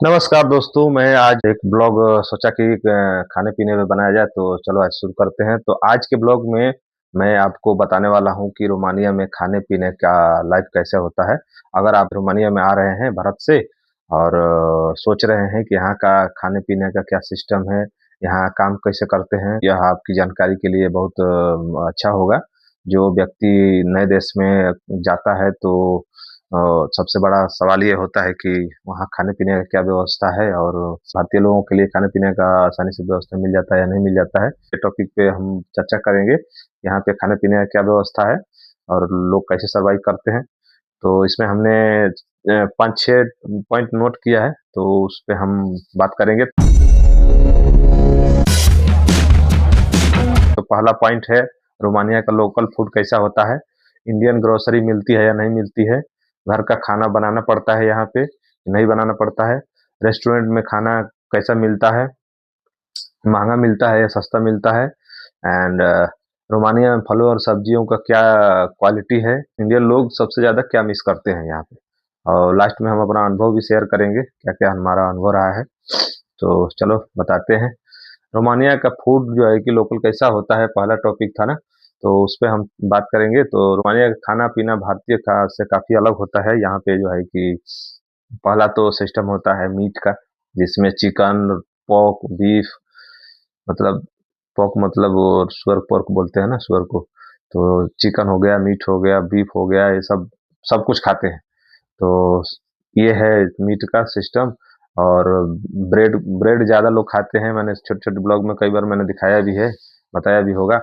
नमस्कार दोस्तों, मैं आज एक ब्लॉग सोचा कि खाने पीने में बनाया जाए, तो चलो आज शुरू करते हैं। तो आज के ब्लॉग में मैं आपको बताने वाला हूँ कि रोमानिया में खाने पीने का लाइफ कैसे होता है। अगर आप रोमानिया में आ रहे हैं भारत से और सोच रहे हैं कि यहाँ का खाने पीने का क्या सिस्टम है, यहाँ काम कैसे करते हैं, यह आपकी जानकारी के लिए बहुत अच्छा होगा। जो व्यक्ति नए देश में जाता है तो सबसे बड़ा सवाल ये होता है कि वहाँ खाने-पीने का क्या व्यवस्था है और भारतीय लोगों के लिए खाने-पीने का आसानी से व्यवस्था मिल जाता है या नहीं मिल जाता है। ये टॉपिक पे हम चर्चा करेंगे, यहाँ पे खाने-पीने का क्या व्यवस्था है और लोग कैसे सर्वाइव करते हैं। तो इसमें हमने 5-6 पॉइंट नोट किया है, तो उस पे हम बात करेंगे। तो पहला पॉइंट है, रोमानिया का लोकल फूड कैसा होता है। इंडियन ग्रोसरी मिलती है या नहीं मिलती है। घर का खाना बनाना पड़ता है यहाँ पे, नहीं बनाना पड़ता है। रेस्टोरेंट में खाना कैसा मिलता है, महंगा मिलता है या सस्ता मिलता है। एंड रोमानिया में फलों और सब्जियों का क्या क्वालिटी है। इंडियन लोग सबसे ज़्यादा क्या मिस करते हैं यहाँ पे। और लास्ट में हम अपना अनुभव भी शेयर करेंगे, क्या क्या हमारा अनुभव रहा है। तो चलो बताते हैं। रोमानिया का फूड जो है कि लोकल कैसा होता है, पहला टॉपिक था ना, तो उस पे हम बात करेंगे। तो रोमानिया का खाना-पीना भारतीय का से काफ़ी अलग होता है। यहाँ पे जो है कि पहला तो सिस्टम होता है मीट का, जिसमें चिकन, पोर्क, बीफ मतलब पोर्क मतलब वो सुअर पोर्क बोलते हैं ना सुअर को। तो चिकन हो गया, मीट हो गया, बीफ हो गया, ये सब सब कुछ खाते हैं। तो ये है मीट का सिस्टम। और ब्रेड ब्रेड ज़्यादा लोग खाते हैं। मैंने छोटे-छोटे ब्लॉग में कई बार मैंने दिखाया भी है, बताया भी होगा,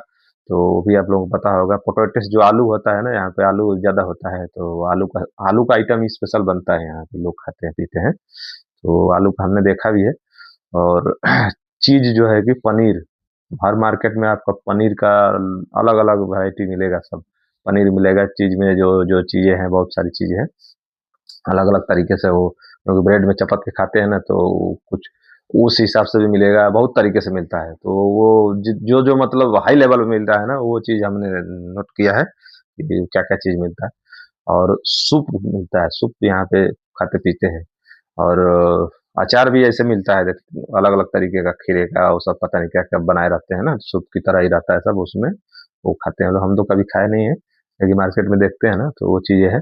तो वो भी आप लोगों को पता होगा। पोटैटोस जो आलू होता है ना, यहाँ पे आलू ज़्यादा होता है, तो आलू का आइटम स्पेशल बनता है यहाँ पे, लोग खाते हैं, पीते हैं। तो आलू का हमने देखा भी है। और चीज़ जो है कि पनीर, हर मार्केट में आपको पनीर का अलग-अलग वैरायटी मिलेगा सब। पनीर मिलेगा, चीज़ में जो जो चीज़ें हैं, बहुत सारी चीज़ें हैं। अलग-अलग तरीके से वो क्योंकि ब्रेड में चपक के खाते हैं ना, तो कुछ उस हिसाब से भी मिलेगा, बहुत तरीके से मिलता है। तो वो जो मतलब हाई लेवल पे मिल रहा है ना, वो चीज़ हमने नोट किया है कि क्या-क्या चीज़ मिलता है। और सूप मिलता है, सूप यहाँ पे खाते-पीते हैं। और अचार भी ऐसे मिलता है, अलग-अलग तरीके का, खीरे का, वो सब पता नहीं क्या-क्या बनाए रहते हैं ना, सूप की तरह ही रहता है सब उसमें, वो खाते हैं लोग। हम तो कभी खाए नहीं है, लेकिन मार्केट में देखते हैं ना, तो वो चीज़ें हैं।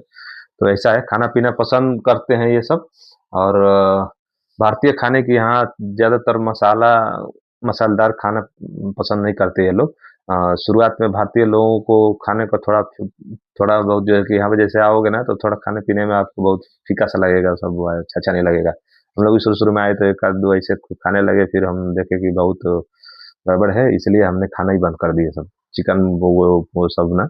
तो ऐसा है, खाना-पीना पसंद करते हैं ये सब। और भारतीय खाने की यहाँ ज़्यादातर मसालेदार खाना पसंद नहीं करते ये लोग। शुरुआत में भारतीय लोगों को खाने का थोड़ा बहुत जो है कि यहाँ पे जैसे आओगे ना, तो थोड़ा खाने-पीने में आपको बहुत फीका-सा लगेगा, सब वो अच्छा नहीं लगेगा। हम लोग भी शुरू-शुरू में आए तो 1 आध 2 ऐसे खाने लगे, फिर हम देखे कि बहुत गड़बड़ है, इसलिए हमने खाना ही बंद कर दिए सब। चिकन वो सब ना,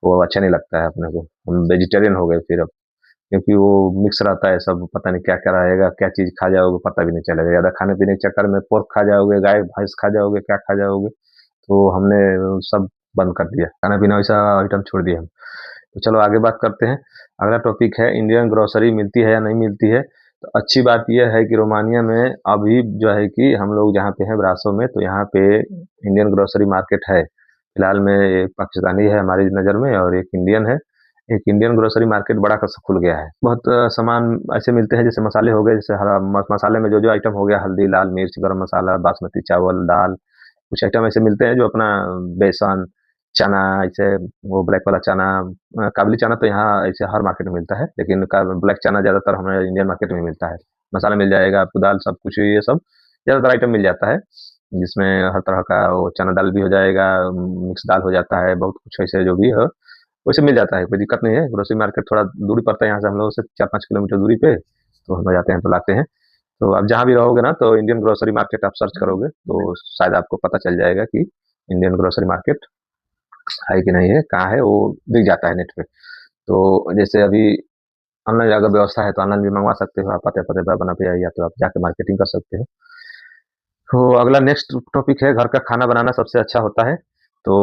वो अच्छा नहीं लगता है अपने को। हम वेजिटेरियन हो गए फिर अब। क्योंकि वो मिक्स रहता है सब, पता नहीं क्या-क्या रहेगा, क्या चीज़ खा जाओगे पता भी नहीं चलेगा। ज़्यादा खाने-पीने के चक्कर में पोर्क खा जाओगे, गाय, भैंस खा जाओगे, क्या खा जाओगे, तो हमने सब बंद कर दिया। खाना-पीना वैसा आइटम छोड़ दिए हम। तो चलो आगे बात करते हैं। अगला टॉपिक है, इंडियन ग्रोसरी मिलती है या नहीं मिलती है। तो अच्छी बात ये है कि रोमानिया में अभी जो है कि हम लोग जहाँ पे हैं ब्रासो में, तो यहाँ पे इंडियन ग्रोसरी मार्केट है। फिलहाल में एक पाकिस्तानी है हमारी नज़र में और एक इंडियन है। एक इंडियन ग्रोसरी मार्केट बड़ा सा खुल गया है। बहुत सामान ऐसे मिलते हैं, जैसे मसाले हो गए, जैसे हरा मसाले में जो-जो आइटम हो गया, हल्दी, लाल मिर्च, गरम मसाला, बासमती चावल, दाल, कुछ आइटम ऐसे मिलते हैं जो अपना बेसन, चना, ऐसे वो ब्लैक वाला चना, काबुली चना तो यहाँ ऐसे हर मार्केट में मिलता है, लेकिन का ब्लैक चना ज़्यादातर हमारे इंडियन मार्केट में मिलता है। मसाला मिल जाएगा आपको, दाल, सब कुछ ये सब ज़्यादातर आइटम मिल जाता है, जिसमें हर तरह का वो चना दाल भी हो जाएगा, मिक्स दाल हो जाता है, बहुत कुछ ऐसे जो भी है, वैसे मिल जाता है, कोई दिक्कत नहीं है। ग्रोसरी मार्केट थोड़ा दूरी पड़ता है यहाँ से, हम लोगों से 4-5 किलोमीटर दूरी पे, तो हम जाते हैं तो लाते हैं। तो आप जहाँ भी रहोगे ना, तो इंडियन ग्रोसरी मार्केट आप सर्च करोगे, तो शायद आपको पता चल जाएगा कि इंडियन ग्रोसरी मार्केट है कि नहीं है, कहाँ है, वो दिख जाता है नेट पे। तो जैसे अभी ऑनलाइन अगर व्यवस्था है, तो ऑनलाइन भी मँगवा सकते हो आप, पते-पते पे बना पे, या तो आप जाके मार्केटिंग कर सकते हो। तो अगला नेक्स्ट टॉपिक है, घर का खाना बनाना सबसे अच्छा होता है। तो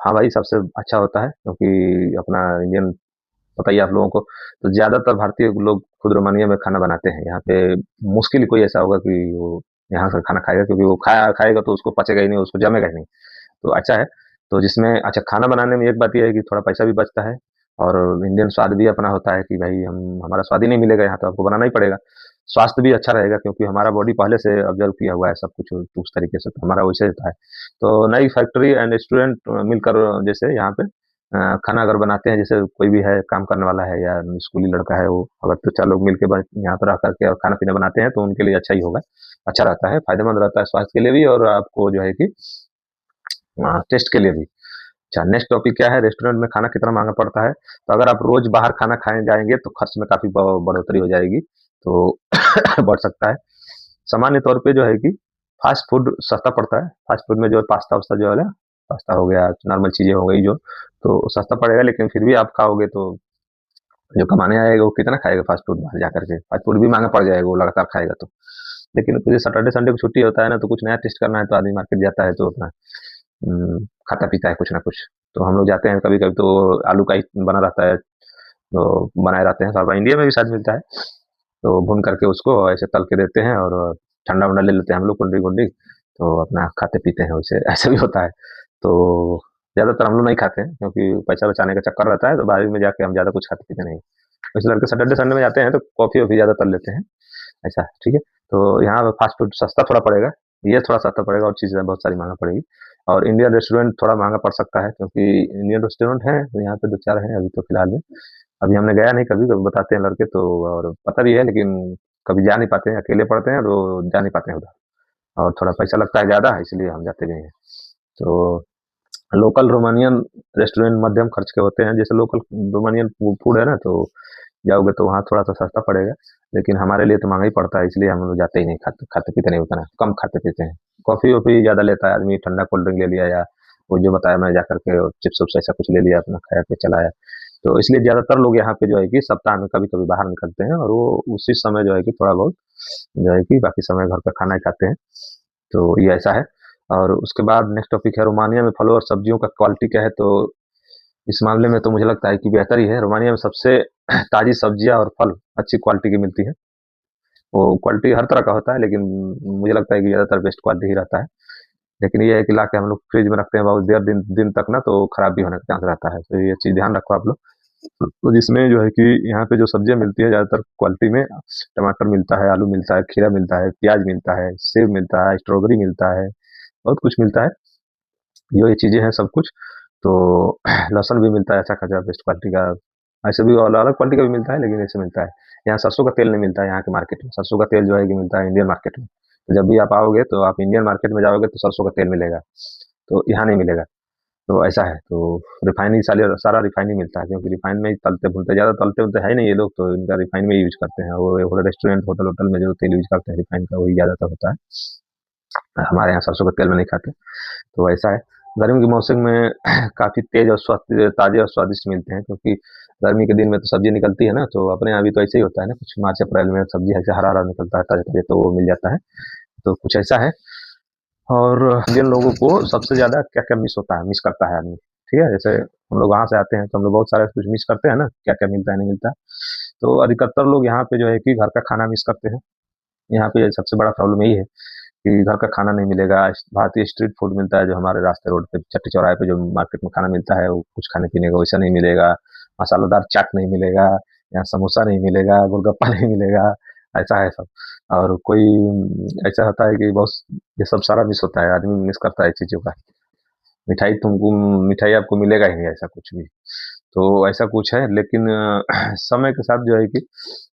हाँ भाई, सबसे अच्छा होता है, क्योंकि अपना इंडियन पता ही है आप लोगों को, तो ज़्यादातर भारतीय लोग खुद रोमानिया में खाना बनाते हैं। यहाँ पे मुश्किल ही कोई ऐसा होगा कि वो यहाँ का खाना खाएगा, क्योंकि वो खाएगा तो उसको पचेगा ही नहीं, उसको जमेगा ही नहीं। तो अच्छा है। तो जिसमें अच्छा खाना बनाने में एक बात ये है कि थोड़ा पैसा भी बचता है, और इंडियन स्वाद भी अपना होता है कि भाई हम हमारा स्वाद ही नहीं मिलेगा यहाँ, तो आपको बनाना ही पड़ेगा। स्वास्थ्य भी अच्छा रहेगा क्योंकि हमारा बॉडी पहले से ऑब्जर्व किया हुआ है सब कुछ उस तरीके से, तो हमारा वैसे रहता है। तो नई फैक्ट्री एंड स्टूडेंट मिलकर जैसे यहाँ पे खाना अगर बनाते हैं, जैसे कोई भी है काम करने वाला है या स्कूली लड़का है, वो अगर तो 4 लोग मिलके यहाँ पर रह करके और खाना-पीना बनाते हैं तो उनके लिए अच्छा ही होगा। अच्छा रहता है, फ़ायदेमंद रहता है स्वास्थ्य के लिए भी और आपको जो है कि टेस्ट के लिए भी। अच्छा, नेक्स्ट टॉपिक क्या है, रेस्टोरेंट में खाना कितना महँगा पड़ता है? तो अगर आप रोज़ बाहर खाना खाने जाएँगे तो खर्च में काफ़ी बढ़ोतरी हो जाएगी, तो बढ़ सकता है। सामान्य तौर पे जो है कि फ़ास्ट फूड सस्ता पड़ता है, फ़ास्ट फूड में जो है पास्ता-वास्ता जो है ना, पास्ता हो गया, नॉर्मल चीज़ें हो गई जो, तो सस्ता पड़ेगा लेकिन फिर भी आप खाओगे तो जो कमाने आएगा वो कितना खाएगा फ़ास्ट फूड बाहर जा कर के? फ़ास्ट फूड भी महँगा पड़ जाएगा वो लगातार खाएगा तो। लेकिन फिर सैटरडे संडे को छुट्टी होता है ना, तो कुछ नया टेस्ट करना है तो आदमी मार्केट जाता है तो अपना खाता-पीता है कुछ ना कुछ। तो हम लोग जाते हैं कभी-कभी तो आलू का ही बना रहता है, तो बनाए रहते हैं, सारा इंडिया में भी शायद मिलता है। तो भून करके उसको ऐसे तल के देते हैं और ठंडा-वंडा ले लेते हैं हम लोग कुल्हड़ी-वुल्हड़ी, तो अपना खाते-पीते हैं वैसे ऐसे भी होता है। तो ज़्यादातर हम लोग नहीं खाते हैं क्योंकि पैसा बचाने का चक्कर रहता है, तो बाद में जाके हम ज़्यादा कुछ खाते-पीते नहीं। वैसे लड़के सैटरडे संडे में जाते हैं तो कॉफ़ी-वॉफ़ी ज़्यादा तल लेते हैं, ऐसा, ठीक है? तो यहाँ फास्ट फूड सस्ता थोड़ा पड़ेगा, ये थोड़ा सस्ता पड़ेगा और चीज़ें बहुत सारी महँगा पड़ेगी। और इंडियन रेस्टोरेंट थोड़ा महँगा पड़ सकता है क्योंकि इंडियन रेस्टोरेंट हैं, तो यहाँ पे 2-4 हैं अभी तो फिलहाल में। अभी हमने गया नहीं कभी, कभी बताते हैं लड़के तो और पता भी है लेकिन कभी जा नहीं पाते हैं, अकेले पड़ते हैं तो जा नहीं पाते हैं उधर और थोड़ा पैसा लगता है ज़्यादा इसलिए हम जाते नहीं हैं। तो लोकल रोमानियन रेस्टोरेंट मध्यम खर्च के होते हैं, जैसे लोकल रोमानियन फूड है ना, तो जाओगे तो वहाँ थोड़ा-सा सस्ता पड़ेगा, लेकिन हमारे लिए तो महँगा ही पड़ता है इसलिए हम लोग जाते ही नहीं, खाते-पीते नहीं उतना, कम खाते-पीते हैं। कॉफ़ी-वॉफ़ी ज़्यादा लेता है आदमी, ठंडा कोल्ड ड्रिंक ले लिया या वो जो बताया मैंने जाकर के चिप्स-विप्स ऐसा कुछ ले लिया अपना खाया के चला आया। तो इसलिए ज़्यादातर लोग यहाँ पे जो है कि सप्ताह में कभी-कभी बाहर निकलते हैं और वो उसी समय जो है कि थोड़ा बहुत जो है कि बाकी समय घर का खाना ही खाते हैं। तो ये ऐसा है और उसके बाद नेक्स्ट टॉपिक है रोमानिया में फलों और सब्जियों का क्वालिटी क्या है? तो इस मामले में तो मुझे लगता है कि बेहतर ही है। रोमानिया में सबसे ताज़ी सब्जियाँ और फल अच्छी क्वालिटी की मिलती है। वो क्वालिटी हर तरह का होता है लेकिन मुझे लगता है कि ज़्यादातर बेस्ट क्वालिटी ही रहता है। लेकिन ये है कि लाके हम लोग फ्रिज में रखते हैं बहुत देर दिन दिन तक ना तो खराब भी होने का चांस रहता है। तो ये चीज़ ध्यान रखो आप लोग। तो जिसमें जो है कि यहाँ पे जो सब्जियाँ मिलती है ज़्यादातर क्वालिटी में टमाटर मिलता है, आलू मिलता है, खीरा मिलता है, प्याज़ मिलता है, सेब मिलता है, स्ट्रॉबेरी मिलता है, बहुत कुछ मिलता है। जो ये चीज़ें हैं सब कुछ, तो लहसुन भी मिलता है अच्छा खासा बेस्ट क्वालिटी का। ऐसे भी अलग-अलग क्वालिटी का भी मिलता है लेकिन ऐसे मिलता है। यहाँ सरसों का तेल नहीं मिलता है यहाँ के मार्केट में, सरसों का तेल जो है कि मिलता है इंडियन मार्केट में। तो जब भी आप आओगे तो आप इंडियन मार्केट में जाओगे तो सरसों का तेल मिलेगा, तो यहाँ नहीं मिलेगा। तो ऐसा है, तो रिफाइनरी सारा रिफाइन ही मिलता है क्योंकि रिफाइन में ही तलते-भूनते ज़्यादा तलते-वलते है ही नहीं ये लोग, तो इनका रिफाइन में ही यूज़ करते हैं। वो रेस्टोरेंट, होटल-वोटल में जो तेल यूज़ करते हैं रिफाइन का वही ज़्यादातर होता है। हमारे यहाँ सरसों का तेल में नहीं खाते। तो ऐसा है। गर्मी के मौसम में काफ़ी तेज़ और ताज़े और स्वादिष्ट मिलते हैं क्योंकि गर्मी के दिन में तो सब्ज़ी निकलती है ना, तो अपने यहाँ भी तो ऐसे ही होता है ना, कुछ मार्च अप्रैल में सब्ज़ी ऐसे हरा-हरा निकलता है ताज़ा-ताज़ा तो वो मिल जाता है। तो कुछ ऐसा है और इंडियन लोगों को सबसे ज़्यादा क्या-क्या मिस करता है आदमी, ठीक है? जैसे हम लोग वहाँ से आते हैं तो हम लोग बहुत सारा कुछ मिस करते हैं ना, क्या-क्या मिलता है, नहीं मिलता है। तो अधिकतर लोग यहाँ पे जो है कि घर का खाना मिस करते हैं। यहाँ पे सबसे बड़ा प्रॉब्लम यही है कि घर का खाना नहीं मिलेगा। भारतीय स्ट्रीट फूड मिलता है जो हमारे रास्ते रोड पे चट्टी चौराहे पे जो मार्केट में खाना मिलता है वो कुछ खाने पीने का वैसा नहीं मिलेगा। मसालेदार चाट नहीं मिलेगा, यहाँ समोसा नहीं मिलेगा, गोलगप्पा नहीं मिलेगा, ऐसा है सब। और कोई ऐसा होता है कि बहुत ये सब सारा मिस होता है, आदमी मिस करता है चीज़ों का। मिठाई आपको मिलेगा ही नहीं ऐसा कुछ भी। तो ऐसा कुछ है लेकिन समय के साथ जो है कि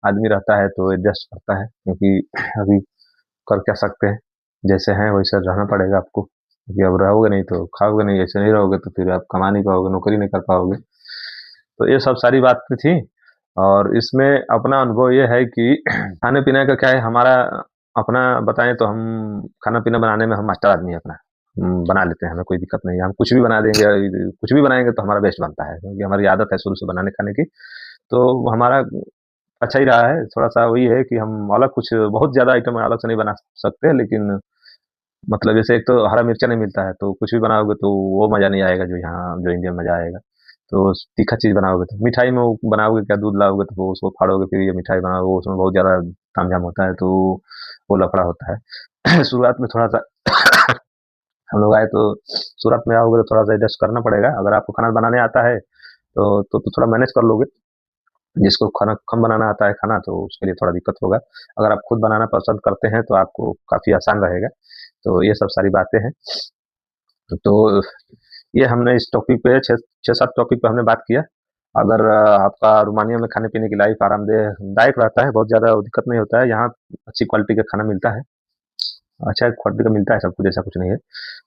आदमी रहता है तो एडजस्ट करता है क्योंकि अभी कर क्या सकते हैं, जैसे हैं वैसे रहना पड़ेगा आपको, क्योंकि अब रहोगे नहीं तो खाओगे नहीं, ऐसे नहीं रहोगे तो फिर आप कमा नहीं पाओगे, नौकरी नहीं कर पाओगे। तो ये सब सारी बातें थी और इसमें अपना अनुभव ये है कि खाने-पीने का क्या है हमारा अपना बताएँ तो हम खाना-पीना बनाने में हम मास्टर आदमी हैं अपना। बना लेते हैं, हमें कोई दिक्कत नहीं है, हम कुछ भी बना देंगे कुछ भी बनाएँगे तो हमारा बेस्ट बनता है क्योंकि हमारी आदत है शुरू से बनाने-खाने की। तो हमारा अच्छा ही रहा है, थोड़ा-सा वही है कि हम अलग कुछ बहुत ज़्यादा आइटम अलग से नहीं बना सकते, लेकिन मतलब जैसे एक तो हरा मिर्चा नहीं मिलता है, तो कुछ भी बनाओगे तो वो मज़ा नहीं आएगा जो इंडिया में मज़ा आएगा। तो तीखा चीज़ बनाओगे तो मिठाई में वो बनाओगे क्या, दूध लाओगे तो वो उसको फाड़ोगे फिर ये मिठाई बनाओगे, उसमें बहुत ज़्यादा तामझाम होता है, तो वो लफड़ा होता है। शुरुआत में थोड़ा-सा हम लोग आए तो शुरुआत में आओगे तो थोड़ा-सा एडजस्ट करना पड़ेगा। अगर आपको खाना बनाने आता है तो थोड़ा मैनेज कर लोगे। जिसको खाना कम बनाना आता है खाना, तो उसके लिए थोड़ा दिक्कत होगा। अगर आप खुद बनाना पसंद करते हैं तो आपको काफ़ी आसान रहेगा। तो ये सब सारी बातें हैं। तो ये हमने इस टॉपिक पे 6-7 टॉपिक पे हमने बात किया। अगर आपका रोमानिया में खाने-पीने की लाइफ़ आरामदायक रहता है, बहुत ज़्यादा दिक्कत नहीं होता है। यहाँ अच्छी क्वालिटी का खाना मिलता है। अच्छा क्वालिटी का मिलता है सब कुछ, ऐसा कुछ नहीं है।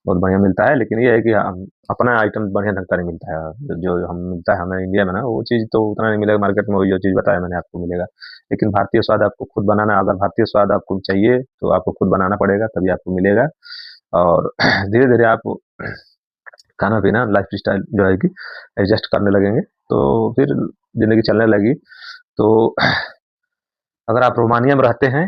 बहुत बढ़िया मिलता है, लेकिन ये है कि अपना आइटम बढ़िया ढंग का नहीं मिलता है। जो जो हम मिलता है हमें इंडिया में ना, वो चीज़ तो उतना नहीं मिलेगा मार्केट में, वही जो चीज़ बताया मैंने आपको मिलेगा। लेकिन भारतीय स्वाद आपको खुद बनाना, अगर भारतीय स्वाद आपको चाहिए, तो आपको खुद बनाना पड़ेगा, तभी आपको मिलेगा। और धीरे-धीरे आप खाना-पीना, लाइफ़स्टाइल जो है कि एडजस्ट करने लगेंगे, तो फिर ज़िंदगी चलने लगी। तो अगर आप रोमानिया में रहते हैं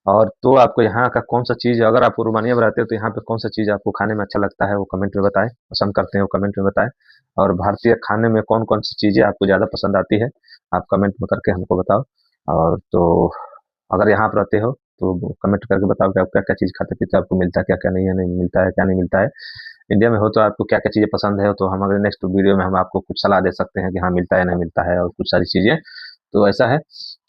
और तो आपको यहाँ का कौन-सा चीज़, अगर आप रोमानिया में रहते हो तो यहाँ पे कौन-सा चीज़ आपको खाने में अच्छा लगता है, वो कमेंट में बताएँ। पसंद करते हैं वो कमेंट में बताएँ। और भारतीय खाने में कौन-कौन सी चीज़ें आपको ज़्यादा पसंद आती है, आप कमेंट में करके हमको बताओ। और तो अगर यहाँ पे रहते हो तो कमेंट करके बताओ कि आप क्या-क्या चीज़ खाते-पीते आपको मिलता है, क्या-क्या नहीं मिलता है, क्या नहीं मिलता है। इंडिया में हो तो आपको क्या-क्या चीज़ें पसंद है, तो हम अगले नेक्स्ट वीडियो में हम आपको कुछ सलाह दे सकते हैं कि हाँ, मिलता है, नहीं मिलता है और कुछ सारी चीज़ें। तो ऐसा है।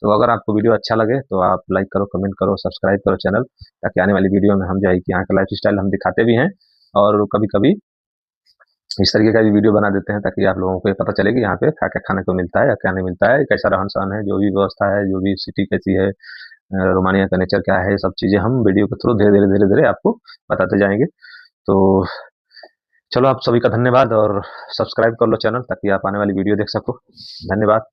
तो अगर आपको वीडियो अच्छा लगे तो आप लाइक करो, कमेंट करो, सब्सक्राइब करो चैनल, ताकि आने वाली वीडियो में हम जो है कि यहाँ का लाइफ़स्टाइल हम दिखाते भी हैं और कभी-कभी इस तरीके का भी वीडियो बना देते हैं, ताकि आप लोगों को ये पता चले कि यहाँ पे क्या-क्या खाने को मिलता है या क्या नहीं मिलता है, कैसा रहन-सहन है, जो भी व्यवस्था है, जो भी सिटी कैसी है, रोमानिया का नेचर क्या है, ये सब चीज़ें हम वीडियो के थ्रू धीरे-धीरे आपको बताते जाएँगे। तो चलो, आप सभी का धन्यवाद और सब्सक्राइब कर लो चैनल, ताकि आप आने वाली वीडियो देख सको। धन्यवाद।